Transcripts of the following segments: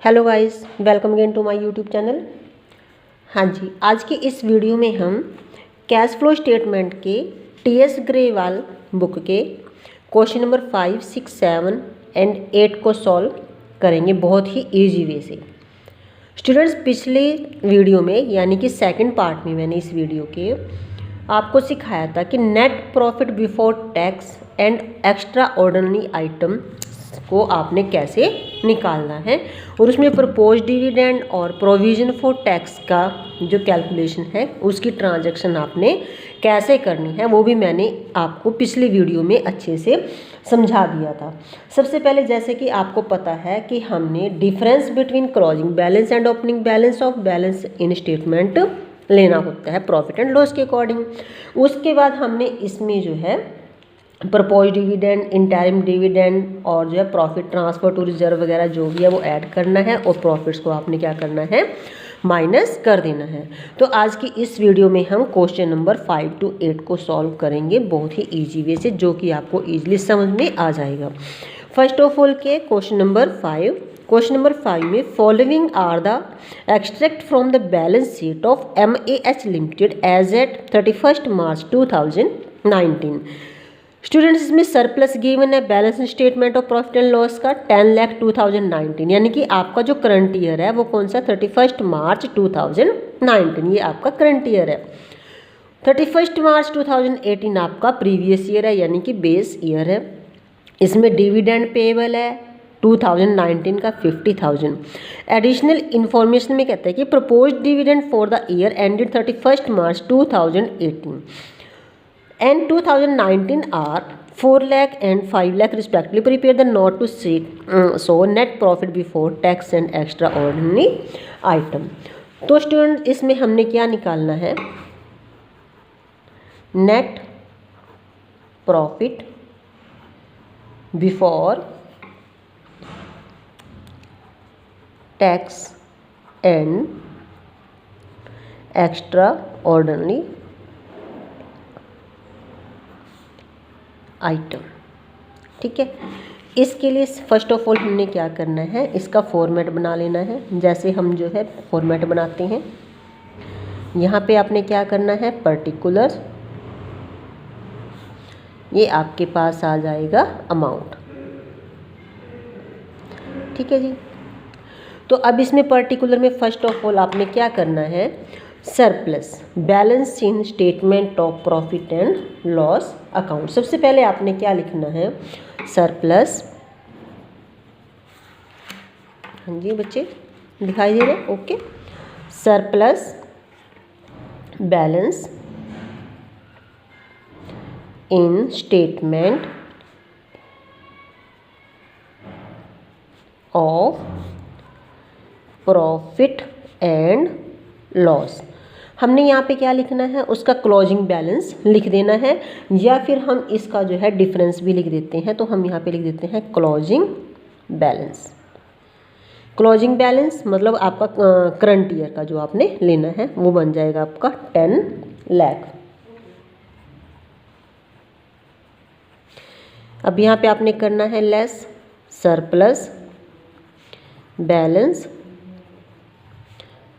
Hello guys, welcome again to my YouTube channel. हाँ जी, आज की इस वीडियो में हम कैश फ्लो स्टेटमेंट के टीएस ग्रेवाल बुक के क्वेश्चन नंबर 5, 6, 7 एंड 8 को सॉल्व करेंगे बहुत ही इजी वे से। स्टूडेंट्स, पिछले वीडियो में यानी कि सेकंड पार्ट में मैंने इस वीडियो के आपको सिखाया था कि net profit before tax and extraordinary item को आपने कैसे निकालना है और उसमें प्रपोज डिविडेंड और प्रोविजन फॉर टैक्स का जो कैलकुलेशन है उसकी ट्रांजैक्शन आपने कैसे करनी है वो भी मैंने आपको पिछली वीडियो में अच्छे से समझा दिया था। सबसे पहले जैसे कि आपको पता है कि हमने difference between closing balance and opening balance of balance in statement लेना होता है प्रॉफिट एंड लॉस के अकॉर्डिंग। उसके बाद हमने इसमें जो है प्रपोज डिविडेंड, इंटरिम डिविडेंड और जो है प्रॉफिट ट्रांसफर टू रिजर्व वगैरह जो भी है वो ऐड करना है और प्रॉफिट्स को आपने क्या करना है, माइनस कर देना है। तो आज की इस वीडियो में हम क्वेश्चन नंबर 5 to 8 को सॉल्व करेंगे बहुत ही इजी वे से, जो कि आपको इजीली समझ में आ जाएगा। फर्स्ट ऑफ ऑल के क्वेश्चन नंबर 5 में following are the extract from the balance sheet of MAH limited as at 31 March 2019। Students, इसमें सरप्लस गिवन है balance statement of profit and loss का 10 लाख 2019, यानी कि आपका जो करंट ईयर है वो कौन सा 31 मार्च 2019, ये आपका करंट ईयर है। 31 मार्च 2018 आपका प्रीवियस ईयर है यानी कि बेस ईयर है। इसमें डिविडेंड पेएबल है 2019 का 50,000। एडिशनल इन्फॉर्मेशन में कहता है कि propose dividend for the year ended 31 March 2018 and 2019 are 4 lakh and 5 lakh respectively. Prepare the note to show net profit before tax and extraordinary item. तो student, इसमें हमने क्या निकालना है, net profit before tax and extraordinary item. ठीक है, इसके लिए फर्स्ट ऑफ ऑल हमने क्या करना है, इसका फॉर्मेट बना लेना है। जैसे हम जो है फॉर्मेट बनाते हैं, यहाँ पे आपने क्या करना है, पर्टिकुलर, ये आपके पास आ जाएगा अमाउंट। ठीक है जी। तो अब इसमें पर्टिकुलर में फर्स्ट ऑफ ऑल आपने क्या करना है, surplus balance in statement of profit and loss account. सबसे पहले आपने क्या लिखना है, सरप्लस, हाँ जी बच्चे दिखाई दे रहे, okay, surplus balance in statement of profit and loss. हमने यहाँ पे क्या लिखना है, उसका क्लोजिंग बैलेंस लिख देना है, या फिर हम इसका जो है डिफरेंस भी लिख देते हैं। तो हम यहाँ पे लिख देते हैं क्लोजिंग बैलेंस। क्लोजिंग बैलेंस मतलब आपका करंट ईयर का जो आपने लेना है वो बन जाएगा आपका 10 लाख। अब यहाँ पे आपने करना है less surplus balance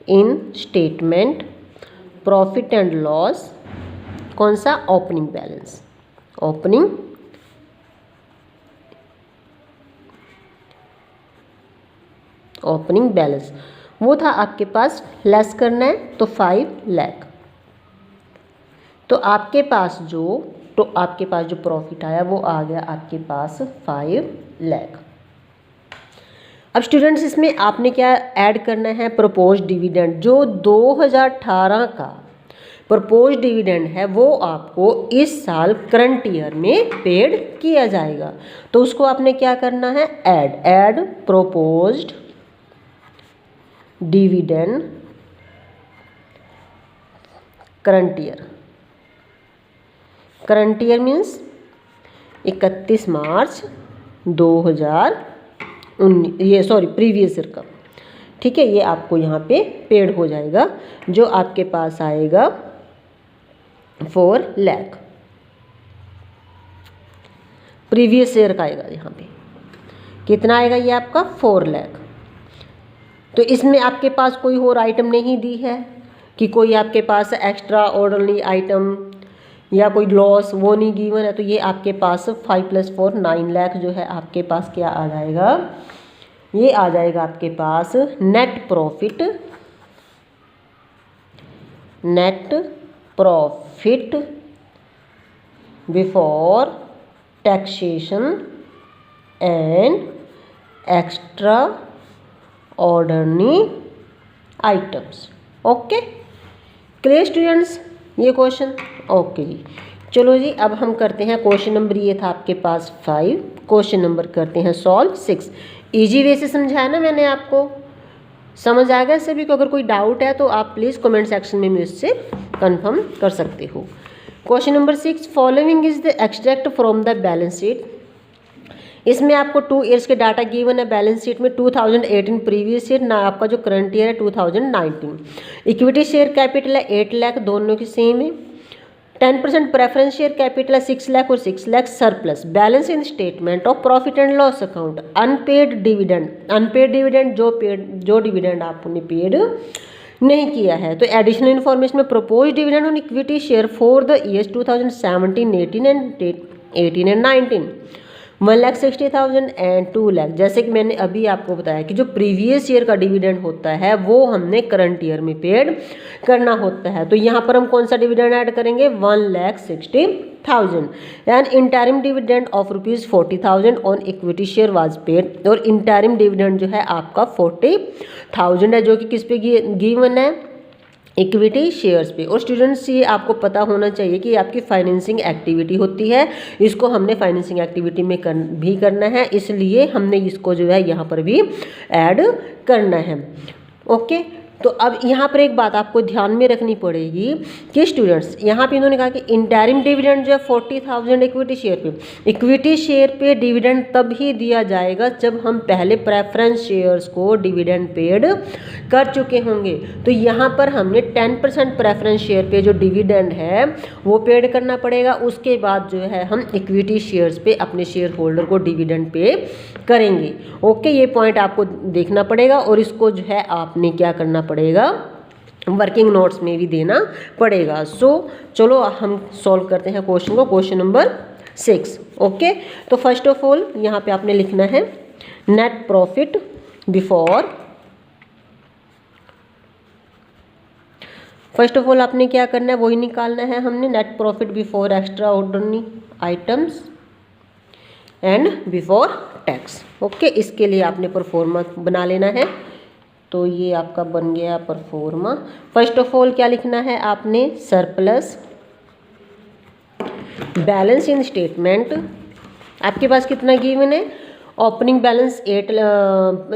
in statement profit and loss, कौन सा, ओपनिंग बैलेंस, ओपनिंग बैलेंस वो था आपके पास, लेस करना है तो 5 लाख। तो आपके पास जो प्रॉफिट आया वो आ गया आपके पास 5 लाख। अब स्टूडेंट्स, इसमें आपने क्या ऐड करना है, प्रपोज डिविडेंड। जो 2018 का प्रपोज डिविडेंड है वो आपको इस साल करंट ईयर में पेड किया जाएगा। तो उसको आपने क्या करना है, add proposed dividend current year. Current year means 31 March 2019, ये सॉरी प्रीवियस ईयर का। ठीक है, ये आपको यहाँ पे पेड हो जाएगा, जो आपके पास आएगा 4 लाख। प्रीवियस ईयर का आएगा, यहाँ पे कितना आएगा, ये आपका 4 लाख। तो इसमें आपके पास कोई और आइटम नहीं दी है कि कोई आपके पास एक्स्ट्रा ऑर्डिनरी आइटम या कोई लॉस, वो नहीं गिवन है। तो ये आपके पास 5 + 4 9 लाख जो है आपके पास क्या आ जाएगा, ये आ जाएगा आपके पास net profit before taxation and extraordinary items. Okay, clear students ये क्वेश्चन? ओके जी, चलो जी अब हम करते हैं क्वेश्चन नंबर, ये था आपके पास 5, क्वेश्चन नंबर करते हैं सॉल्व 6। इजी वे से समझाया ना मैंने आपको, समझ आ गया सभी को? अगर कोई डाउट है तो आप प्लीज़ कमेंट सेक्शन में मुझसे कंफर्म कर सकते हो। Question number 6, following is the extract from the balance sheet. इसमें आपको 2 ईयर्स के डाटा गिवन है बैलेंस शीट में, 2018 प्रीवियस ईयर ना, आपका जो करंट ईयर है 2019। इक्विटी शेयर कैपिटल है 8 लाख, दोनों की सेम है। 10% प्रेफरेंस शेयर कैपिटल है 6 लाख और 6 lakh surplus. Balance in statement of profit and loss account, unpaid dividend जो डिविडेंड आपने पेड नहीं किया है। तो एडिशनल इन्फॉर्मेशन में propose dividend on equity share for the years 2017, 18 and 19, 1,60,000 and 2 lakh. जैसे कि मैंने अभी आपको बताया कि जो प्रीवियस ईयर का डिविडेंड होता है वो हमने करंट ईयर में पेड करना होता है। तो यहाँ पर हम कौन सा डिविडेंड ऐड करेंगे, 1,60,000। And interim dividend of ₹40,000 on equity share was paid. और इंटरिम डिविडेंड जो है आपका 40,000 है, जो कि किस पे गिवन है, इक्विटी शेयर्स पे। और स्टूडेंट्स ये आपको पता होना चाहिए कि आपकी फाइनेंसिंग एक्टिविटी होती है, इसको हमने फाइनेंसिंग एक्टिविटी में भी करना है, इसलिए हमने इसको जो है यहाँ पर भी ऐड करना है। ओके, तो अब यहाँ पर एक बात आपको ध्यान में रखनी पड़ेगी कि स्टूडेंट्स यहाँ पे इन्होंने कहा कि इंटरिम डिविडेंड जो है 40,000 इक्विटी शेयर पे डिविडेंड तब ही दिया जाएगा जब हम पहले प्रेफरेंस शेयर्स को डिविडेंड पेड कर चुके होंगे। तो यहाँ पर हमने 10% प्रेफरेंस शेयर पे जो डिविडेंड है वो पेड करना पड़ेगा, उसके बाद जो है हम इक्विटी शेयर्स पे अपने शेयर होल्डर को डिविडेंड पे करेंगे। ओके, ये पॉइंट आपको देखना पड़ेगा और इसको जो है आपने क्या करना पड़ेगा, वर्किंग नोट्स में भी देना पड़ेगा। चलो हम सॉल्व करते हैं क्वेश्चन को, क्वेश्चन नंबर 6। ओके, तो फर्स्ट ऑफ ऑल यहाँ पे आपने लिखना है net profit before, first of all आपने क्या करना है वही निकालना है हमने, net profit before extra ordinary items and before tax. Okay, इसके लिए आपने परफॉर्मा बना लेना है। तो ये आपका बन गया परफॉर्मा। फर्स्ट ऑफ ऑल क्या लिखना है आपने, सरप्लस बैलेंस इन स्टेटमेंट। आपके पास कितना गिवन है, ओपनिंग बैलेंस 8,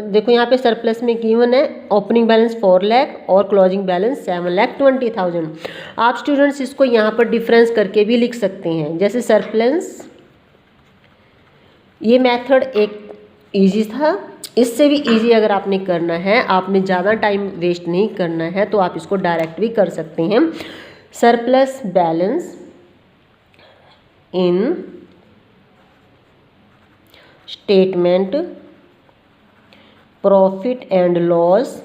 देखो यहाँ पे सरप्लस में गिवन है ओपनिंग बैलेंस 4 लाख और क्लोजिंग बैलेंस 7,20,000। आप स्टूडेंट्स इसको यहाँ पर डिफरेंस करके भी लिख सकते हैं, जैसे सरप्लस, ये मेथड एक इजी था, इससे भी इजी अगर आपने करना है, आपने ज़्यादा टाइम वेस्ट नहीं करना है तो आप इसको डायरेक्ट भी कर सकते हैं। Surplus balance in statement profit and loss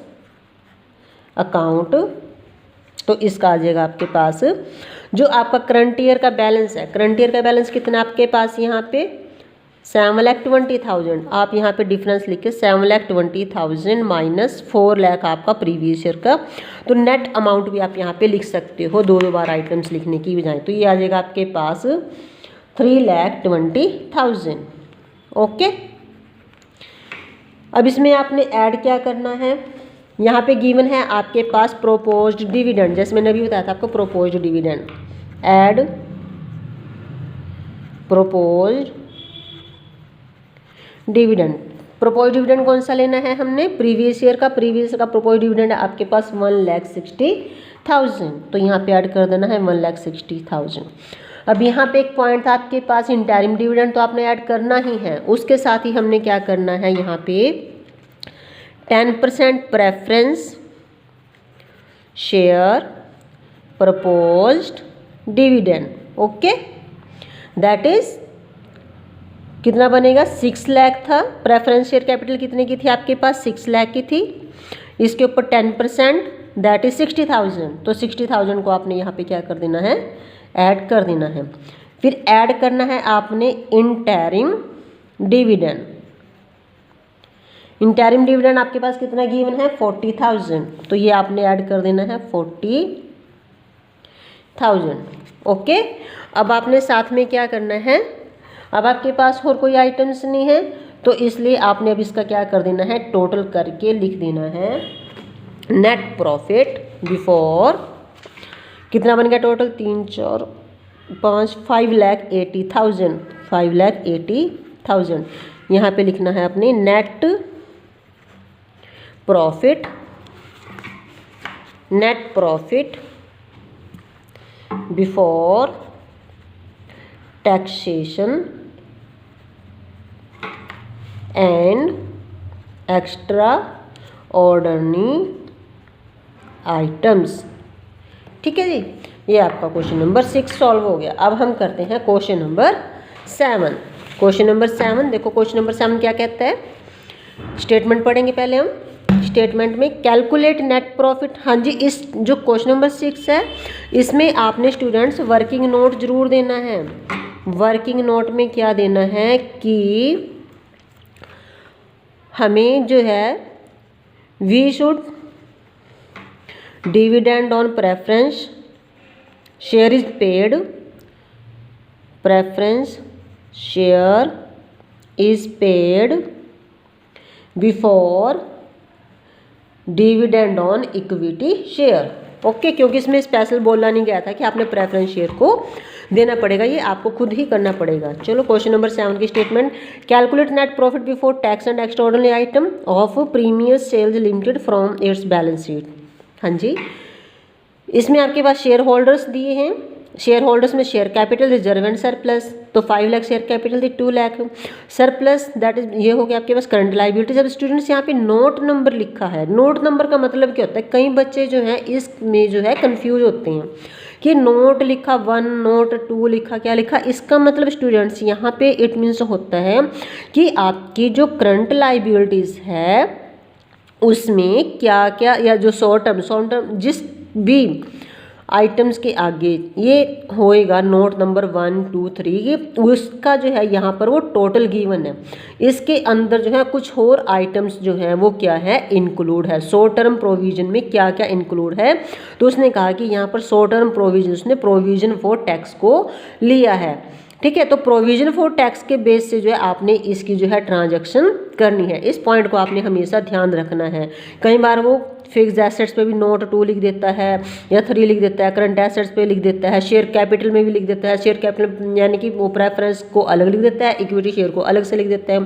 account. तो इसका आ जाएगा आपके पास जो आपका करंट ईयर का बैलेंस है, करंट ईयर का बैलेंस कितना आपके पास यहाँ पे 7,20,000। आप यहाँ पे डिफरेंस लिखे 7,20,000 माइनस 4 लाख आपका प्रीवियस ईयर का। तो नेट अमाउंट भी आप यहाँ पे लिख सकते हो, दो बार आइटम्स लिखने की बजाय। तो ये आ जाएगा आपके पास 3,20,000। ओके, अब इसमें आपने ऐड क्या करना है, यहाँ पे गिवन है आपके पास प्रोपोज्ड डिविडेंड, जैसे मैंने अभी बताया था आपको proposed dividend, add proposed dividend. Propose dividend कौन सा लेना है हमने, प्रीवियस ईयर का। प्रीवियस का प्रोपोज डिविडेंड आपके पास 1,60,000, तो यहाँ पे ऐड कर देना है 1,60,000। अब यहाँ पे एक पॉइंट था आपके पास इंटरिम डिविडेंड, तो आपने ऐड करना ही है। उसके साथ ही हमने क्या करना है, यहाँ पे 10% preference share proposed dividend. Okay, that is कितना बनेगा, 6 लाख था। प्रेफरेंस शेयर कैपिटल कितने की थी आपके पास, 6 लाख की थी। इसके ऊपर 10% दैट इज 60,000, तो 60,000 को आपने यहाँ पे क्या कर देना है, ऐड कर देना है। फिर ऐड करना है आपने इंटरिम डिविडेंड। इंटरिम डिविडेंड आपके पास कितना गिवन है, 40,000, तो ये आपने ऐड कर देना है 40,000। ओके, अब आपने साथ में क्या करना है, अब आपके पास और कोई आइटम्स नहीं है, तो इसलिए आपने अब इसका क्या कर देना है, टोटल करके लिख देना है नेट प्रॉफिट बिफोर, कितना बन गया टोटल, 3 4 5 5,80,000, 5,80,000। यहाँ पे लिखना है अपने net profit before taxation and extraordinary items. ठीक है जी, ये आपका क्वेश्चन नंबर 6 सॉल्व हो गया। अब हम करते हैं क्वेश्चन नंबर 7। क्वेश्चन नंबर 7 देखो, क्वेश्चन नंबर 7 क्या कहता है, स्टेटमेंट पढ़ेंगे पहले हम। स्टेटमेंट में कैलकुलेट नेट प्रॉफिट, हाँ जी, इस जो क्वेश्चन नंबर 6 है इसमें आपने स्टूडेंट्स वर्किंग नोट जरूर देना है। वर्किंग नोट में क्या देना है कि हमें जो है we should dividend on preference share is paid, preference share is paid before dividend on equity share. Okay, क्योंकि इसमें स्पेशल बोला नहीं गया था कि आपने प्रेफरेंस शेयर को देना पड़ेगा, ये आपको खुद ही करना पड़ेगा। चलो क्वेश्चन नंबर 7 की statement, calculate net profit before tax and extraordinary item of premius sales limited from its balance sheet. हाँ जी, इसमें आपके पास शेयर होल्डर्स दिए हैं, शेयर होल्डर्स में share capital reserve and surplus, तो 5 लाख शेयर कैपिटल थी, 2 लाख सरप्लस, दैट इज ये हो गया आपके पास करंट लाइबिलिटी। जब स्टूडेंट्स यहाँ पे नोट नंबर लिखा है, नोट नंबर का मतलब क्या होता है, कई बच्चे जो हैं इसमें जो है कंफ्यूज होते हैं कि नोट लिखा 1, नोट 2 लिखा, क्या लिखा, इसका मतलब स्टूडेंट्स यहाँ पे इट मीन्स होता है कि आपकी जो करंट लाइबिलिटीज है उसमें क्या क्या, या जो शॉर्ट टर्म जिस भी आइटम्स के आगे ये होएगा नोट नंबर 1 2 3, उसका जो है यहाँ पर वो टोटल गिवन है। इसके अंदर जो है कुछ और आइटम्स जो है वो क्या है, इंक्लूड है। शॉर्ट टर्म प्रोविजन में क्या क्या इंक्लूड है, तो उसने कहा कि यहाँ पर शॉर्ट टर्म प्रोविजन, उसने प्रोविजन फॉर टैक्स को लिया है। ठीक है, तो प्रोविजन फॉर टैक्स के बेस से जो है आपने इसकी जो है ट्रांजैक्शन करनी है। इस पॉइंट को आपने हमेशा ध्यान रखना है। कई बार वो फिक्स्ड एसेट्स पे भी नोट 2 लिख देता है या 3 लिख देता है, करंट एसेट्स पे लिख देता है, शेयर कैपिटल में भी लिख देता है। शेयर कैपिटल यानी कि वो प्रेफरेंस को अलग लिख देता है, इक्विटी शेयर को अलग से लिख देता है।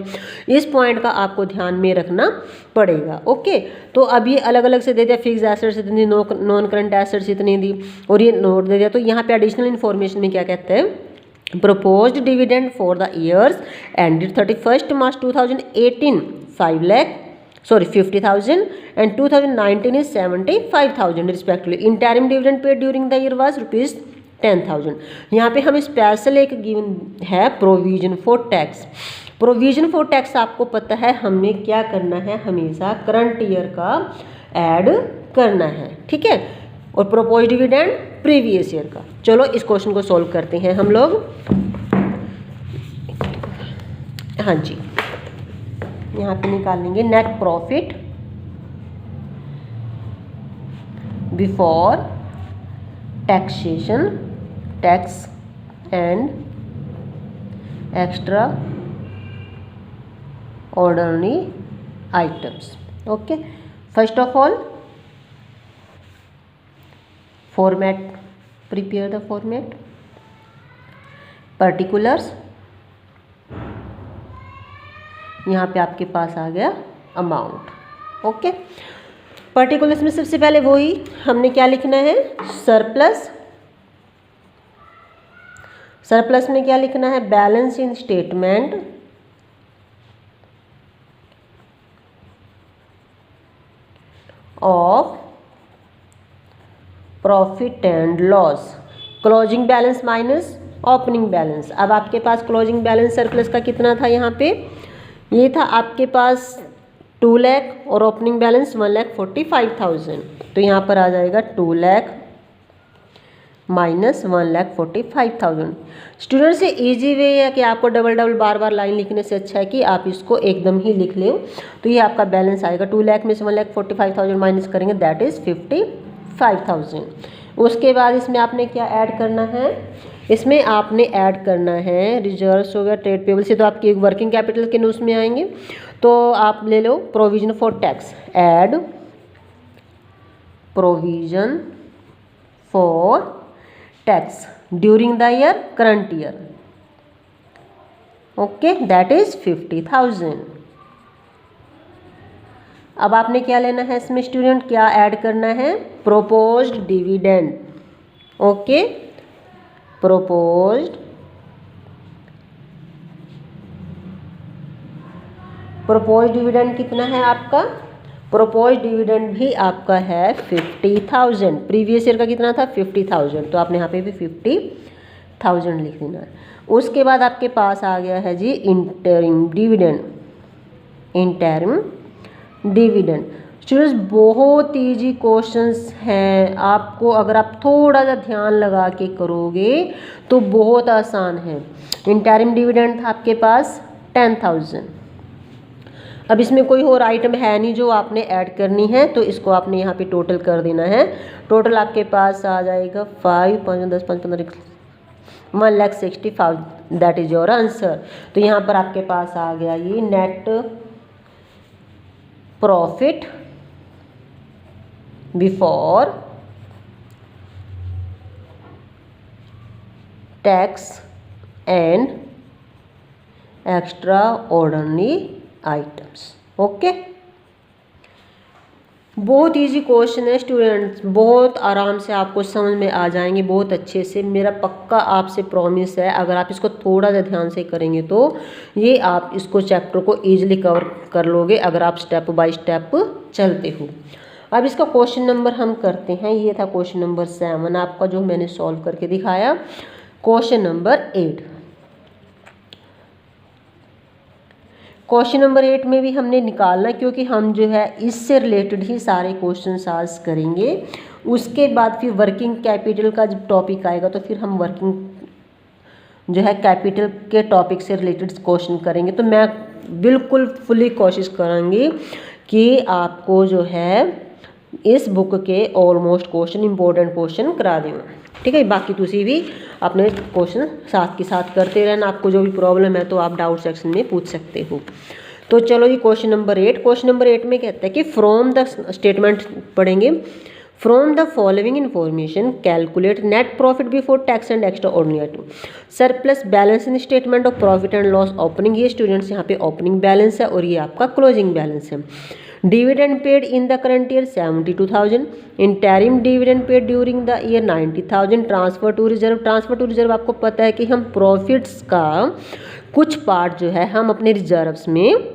इस पॉइंट का आपको ध्यान में रखना पड़ेगा। ओके, तो अब ये अलग अलग से दे दिया, फिक्स्ड एसेट्स इतनी, नॉन करंट एसेट्स इतनी दी, और ये नोट दे दिया। तो यहाँ पे एडिशनल इन्फॉर्मेशन में क्या कहता है, proposed dividend for the years ended 31st March 2018 50,000 and 2019 is 75,000 respectively. Interim dividend paid during the year was ₹10,000. यहाँ पे हम स्पेशल एक गिवन है provision for tax. Provision for tax आपको पता है हमें क्या करना है, हमेशा करंट ईयर का ऐड करना है। ठीक है, और प्रोपोज डिविडेंड प्रीवियस ईयर का। चलो इस क्वेश्चन को सॉल्व करते हैं हम लोग। हाँ जी, यहाँ पे निकालेंगे net profit before taxation, tax and extraordinary items. Okay, first of all format, prepare the format, particulars, यहाँ पे आपके पास आ गया अमाउंट। ओके, पर्टिकुलर्स में सबसे पहले वही हमने क्या लिखना है, सरप्लस। सरप्लस में क्या लिखना है, balance in statement of profit and loss, closing balance minus opening balance. अब आपके पास क्लोजिंग बैलेंस सरप्लस का कितना था, यहाँ पे ये था आपके पास 2 लाख और ओपनिंग बैलेंस 1,45,000। तो यहाँ पर आ जाएगा 2 लाख माइनस 1,45,000। स्टूडेंट से इजी वे है कि आपको डबल डबल बार बार लाइन लिखने से अच्छा है कि आप इसको एकदम ही लिख लो। तो ये आपका बैलेंस आएगा 2 लाख में से 1,45,000 माइनस करेंगे, दैट इज़ 55,000। उसके बाद इसमें आपने क्या ऐड करना है, इसमें आपने ऐड करना है रिजर्व्स हो गया, ट्रेड पेबल से तो आपकी वर्किंग कैपिटल के उसमें आएंगे। तो आप ले लो provision for tax, add provision for tax during the year current year, okay, that is 50,000। अब आपने क्या लेना है इसमें स्टूडेंट, क्या ऐड करना है, proposed dividend, okay, proposed dividend कितना है आपका, प्रोपोज डिविडेंड भी आपका है 50,000। प्रीवियस ईयर का कितना था 50,000, तो आपने यहाँ पे भी 50,000 लिख देना है। उसके बाद आपके पास आ गया है जी interim dividend. Interim dividend students बहुत ईजी क्वेश्चंस हैं, आपको अगर आप थोड़ा सा ध्यान लगा के करोगे तो बहुत आसान है। इंटरिम डिविडेंड था आपके पास 10,000। अब इसमें कोई और आइटम है नहीं जो आपने ऐड करनी है, तो इसको आपने यहाँ पे टोटल कर देना है। टोटल आपके पास आ जाएगा 5, 5, 10, 5, 15, 1,65,000, दैट इज योर आंसर। तो यहाँ पर आपके पास आ गया ये net profit before tax and extraordinary items, okay. बहुत इजी क्वेश्चन है स्टूडेंट्स, बहुत आराम से आपको समझ में आ जाएंगे, बहुत अच्छे से। मेरा पक्का आपसे प्रॉमिस है, अगर आप इसको थोड़ा सा ध्यान से करेंगे तो ये आप इसको चैप्टर को इजीली कवर कर लोगे अगर आप स्टेप बाय स्टेप चलते हो। अब इसका क्वेश्चन नंबर हम करते हैं, ये था क्वेश्चन नंबर 7 आपका जो मैंने सॉल्व करके दिखाया। क्वेश्चन नंबर 8, क्वेश्चन नंबर 8 में भी हमने निकालना, क्योंकि हम जो है इससे रिलेटेड ही सारे क्वेश्चन आज करेंगे। उसके बाद फिर वर्किंग कैपिटल का जब टॉपिक आएगा तो फिर हम वर्किंग जो है कैपिटल के टॉपिक से रिलेटेड क्वेश्चन करेंगे। तो मैं बिल्कुल फुली कोशिश करूँगी कि आपको जो है इस बुक के ऑलमोस्ट क्वेश्चन इंपॉर्टेंट क्वेश्चन करा दूँ, ठीक है। बाकी तुसी भी अपने क्वेश्चन साथ के साथ करते रहना, आपको जो भी प्रॉब्लम है तो आप डाउट सेक्शन में पूछ सकते हो। तो चलो जी क्वेश्चन नंबर 8, क्वेश्चन नंबर 8 में कहता है कि फ्रॉम द स्टेटमेंट पढ़ेंगे, from the following information calculate net profit before tax and extraordinary item, surplus balance in statement of profit and loss opening. ये स्टूडेंट्स यहाँ पे ओपनिंग बैलेंस है और ये आपका क्लोजिंग बैलेंस है। Dividend paid in the current year 72,000, interim dividend paid during the year 90,000, transfer to reserve. Transfer to reserve आपको पता है कि हम प्रॉफिट्स का कुछ पार्ट जो है हम अपने रिजर्व्स में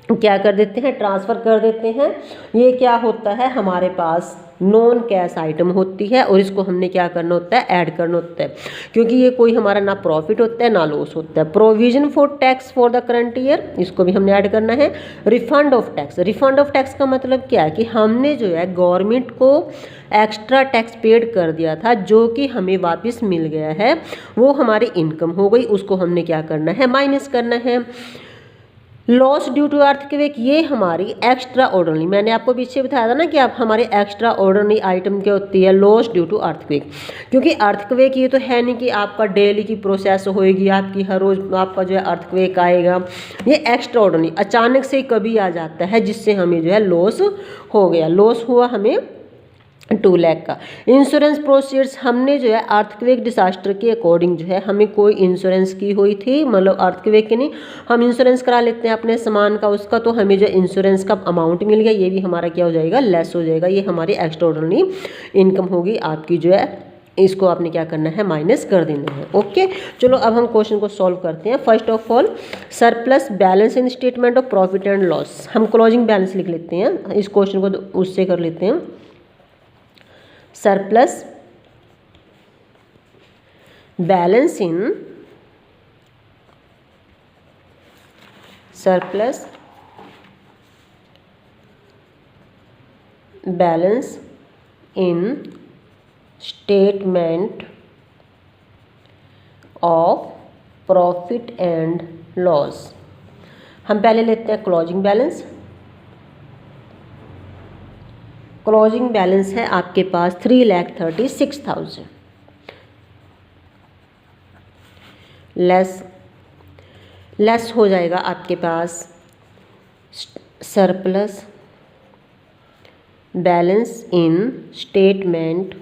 क्या कर देते हैं, ट्रांसफ़र कर देते हैं। ये क्या होता है, हमारे पास नॉन कैश आइटम होती है और इसको हमने क्या करना होता है, ऐड करना होता है, क्योंकि ये कोई हमारा ना प्रॉफिट होता है ना लॉस होता है। Provision for tax for the current year, इसको भी हमने ऐड करना है। Refund of tax, refund of tax का मतलब क्या है कि हमने जो है गवर्नमेंट को एक्स्ट्रा टैक्स पेड कर दिया था जो कि हमें वापस मिल गया है, वो हमारी इनकम हो गई, उसको हमने क्या करना है, माइनस करना है। लॉस ड्यू टू अर्थक्वेक, ये हमारी एक्स्ट्रा ऑर्डिनरी, मैंने आपको पीछे बताया था ना कि आप हमारे एक्स्ट्रा ऑर्डिनरी आइटम क्या होती है, लॉस ड्यू टू अर्थक्वेक। क्योंकि अर्थक्वेक ये तो है नहीं कि आपका डेली की प्रोसेस होएगी, आपकी हर रोज़ आपका जो है अर्थक्वेक आएगा। ये एक्स्ट्रा ऑर्डिनरी अचानक से कभी आ जाता है जिससे हमें जो है लॉस हो गया, लॉस हुआ हमें 2 लाख का। इंश्योरेंस प्रोसीड्स, हमने जो है अर्थक्वेक डिजास्टर के अकॉर्डिंग जो है हमें कोई इंश्योरेंस की हुई थी, मतलब अर्थक्वेक के नहीं, हम इंश्योरेंस करा लेते हैं अपने सामान का उसका, तो हमें जो इंश्योरेंस का अमाउंट मिल गया, ये भी हमारा क्या हो जाएगा, लेस हो जाएगा। ये हमारी एक्स्ट्राऑर्डिनरी इनकम होगी आपकी जो है, इसको आपने क्या करना है, माइनस कर देना है। ओके, चलो अब हम क्वेश्चन को सॉल्व करते हैं। First of all surplus balance in statement of profit and loss, हम क्लोजिंग बैलेंस लिख लेते हैं, इस क्वेश्चन को उससे कर लेते हैं। Surplus balance in balance in statement of profit and loss. हम पहले लेते हैं क्लोजिंग बैलेंस। क्लोजिंग बैलेंस है आपके पास 3,36,000 लेस हो जाएगा आपके पास surplus balance in statement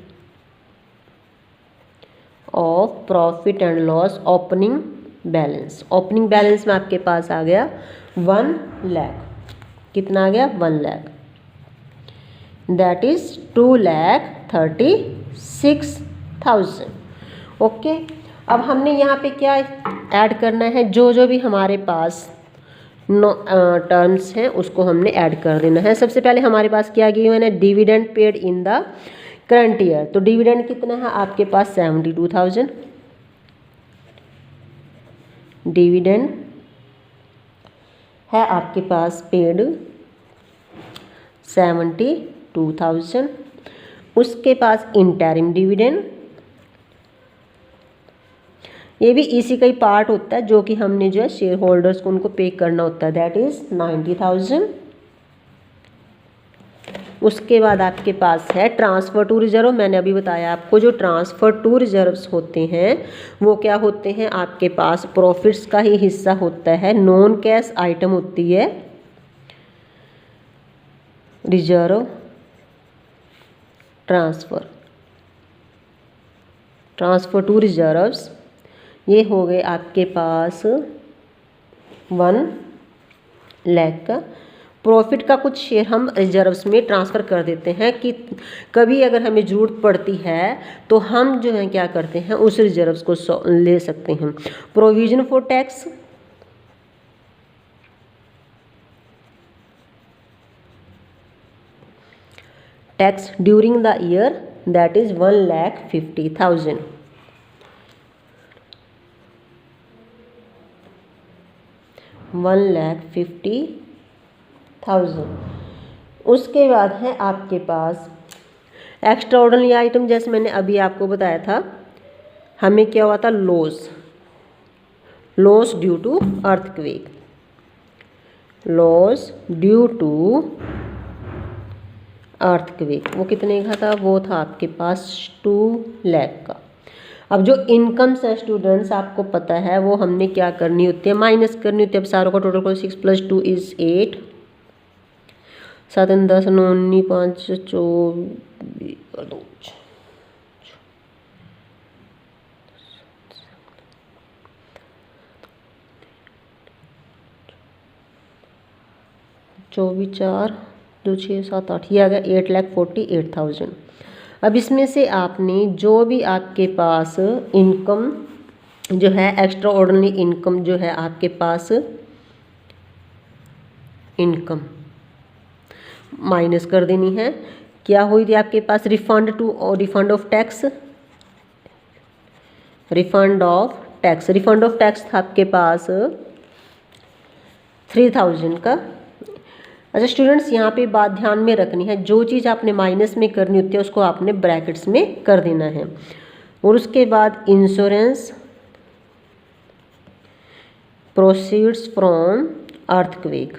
of profit and loss opening balance. Opening balance में आपके पास आ गया 1 लाख। कितना आ गया? 1 लाख। That is 2,36,000। ओके, अब हमने यहाँ पे क्या ऐड करना है? जो भी हमारे पास टर्म्स हैं उसको हमने ऐड कर देना है। सबसे पहले हमारे पास क्या गिवन है? Dividend paid in the current year. तो डिविडेंड कितना है आपके पास? 72,000। डिविडेंड है आपके पास पेड 72,000। उसके पास इंटरिम डिविडेंड, ये भी इसी का ही पार्ट होता है जो कि हमने जो है शेयर होल्डर्स को उनको पे करना होता है। That is 90,000। उसके बाद आपके पास है ट्रांसफ़र टू रिजर्व। मैंने अभी बताया आपको जो ट्रांसफ़र टू रिजर्व्स होते हैं वो क्या होते हैं? आपके पास प्रॉफिट्स का ही हिस्सा होता है, नॉन कैश आइटम होती है रिजर्व ट्रांसफ़र टू रिजर्व्स। ये हो गए आपके पास 1 लाख का। प्रॉफिट का कुछ शेयर हम रिजर्व्स में ट्रांसफ़र कर देते हैं कि कभी अगर हमें ज़रूरत पड़ती है तो हम जो है क्या करते हैं, उस रिजर्व्स को ले सकते हैं। Provision for tax during the year, that is 1,50,000। उसके बाद है आपके पास एक्स्ट्रा ऑर्डिनरी आइटम। जैसे मैंने अभी आपको बताया था, हमें क्या हुआ था? Loss due to earthquake. Loss due to earthquake वो कितने का था? वो था आपके पास 2 लाख का। अब जो इनकम्स है स्टूडेंट्स, आपको पता है वो हमने क्या करनी होती है? माइनस करनी होती है। अब सारों का टोटल करो। 6 + 2 = 8, 7 × 10 = 19, 5 × 24, 4, 2, 6, 7, 8, ये आ गया 8,48,000। अब इसमें से आपने जो भी आपके पास इनकम जो है, एक्स्ट्रा ऑर्डिनरी इनकम जो है आपके पास, इनकम माइनस कर देनी है। क्या हुई थी आपके पास? Refund of tax. Refund of tax था आपके पास 3,000 का। अच्छा स्टूडेंट्स, यहाँ पे बात ध्यान में रखनी है, जो चीज़ आपने माइनस में करनी होती है उसको आपने ब्रैकेट्स में कर देना है। और उसके बाद insurance proceeds from earthquake,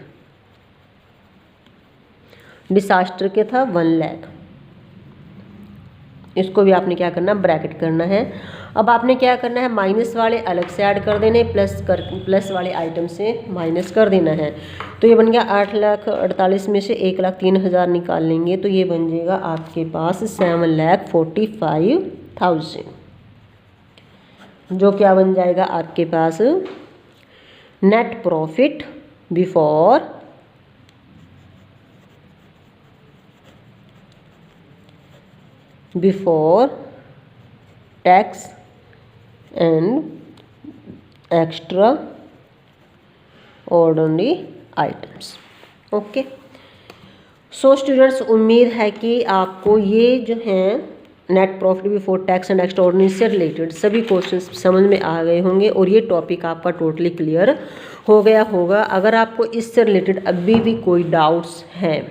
disaster के था 1 लाख। इसको भी आपने क्या करना? ब्रैकेट करना है। अब आपने क्या करना है? माइनस वाले अलग से ऐड कर देने, प्लस वाले आइटम से माइनस कर देना है। तो ये बन गया 8,48,000 में से 1,03,000 निकाल लेंगे तो ये बन जाएगा आपके पास 7,45,000, जो क्या बन जाएगा आपके पास net profit before tax and extraordinary items. Okay, so students, उम्मीद है कि आपको ये जो हैं net profit before tax and extraordinary से रिलेटेड सभी क्वेश्चंस समझ में आ गए होंगे और ये टॉपिक आपका टोटली क्लियर हो गया होगा। अगर आपको इससे रिलेटेड अभी भी कोई डाउट्स हैं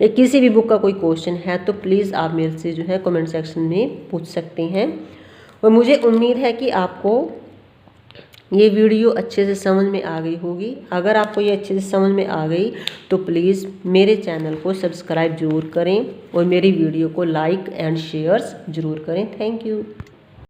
या किसी भी बुक का कोई क्वेश्चन है तो प्लीज़ आप मेरे से जो है कमेंट सेक्शन में पूछ सकते हैं। और मुझे उम्मीद है कि आपको ये वीडियो अच्छे से समझ में आ गई होगी। अगर आपको ये अच्छे से समझ में आ गई तो प्लीज़ मेरे चैनल को सब्सक्राइब ज़रूर करें और मेरी वीडियो को लाइक एंड शेयर्स ज़रूर करें। Thank you.